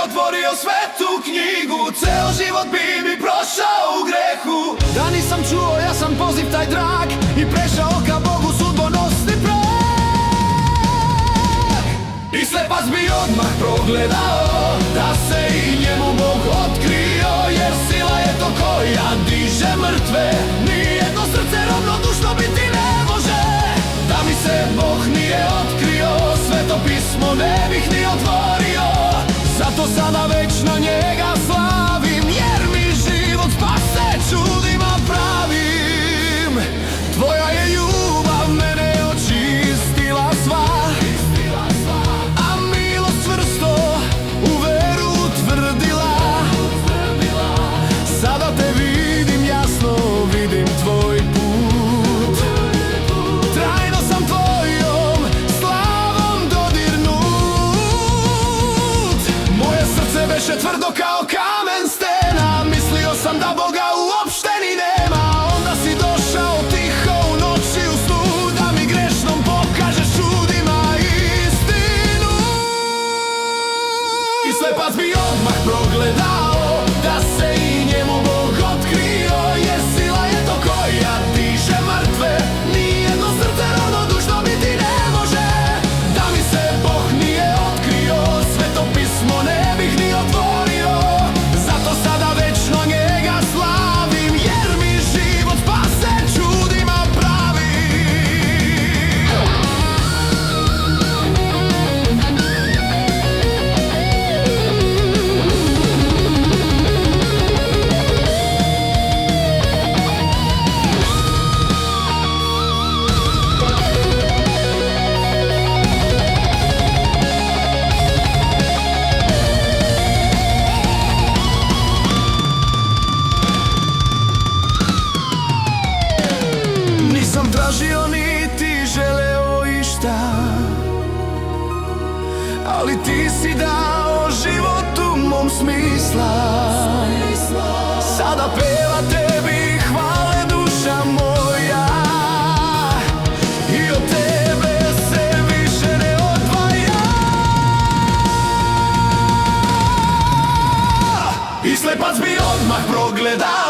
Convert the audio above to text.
otvorio svetu knjigu, ceo život bi mi prošao u grehu. Da nisam čuo jasan poziv taj drag i prešao ka Bogu sudbonosni prag. I slepac bi odmah progledao da se i njemu Bog otkrio, jer sila je to koja diže mrtve, nijedno srce ravnodušno biti ne može. Da mi se Bog nije otkrio, Sveto pismo ne bih ni otvorio. Zato sada večno njega slavim, jer mi život spase čudima pravim. Tvoja je ljubav mene očistila sva, a milost čvrsto u veru utvrdila. Sada te vidim jasno, vidim tvoj put. Trajno sam tvojom slavom dodirnut. Moje srce veše tvrdo kao kamen stena, mislio sam da Boga uopšte ni nema. Onda si došao tiho u noći u snu, da mi grešnom pokažeš čudima istinu. I slepac bi odmah progledao da se i njemu Bog otkrio, jer sila je to koja diže mrtve, nijedno srce ravnodušno biti ne može. Da mi se Bog nije otkrio, Sveto pismo ne bih ni otvorio. Zato sada večno njega slavim, jer mi život spase čudima pravim. Nisam tražio niti želeo išta, ali ti si dao životu mom smisla. Sada peva tebi hvale duša moja, i od tebe se više ne odvaja. I slepac bi odmah progledao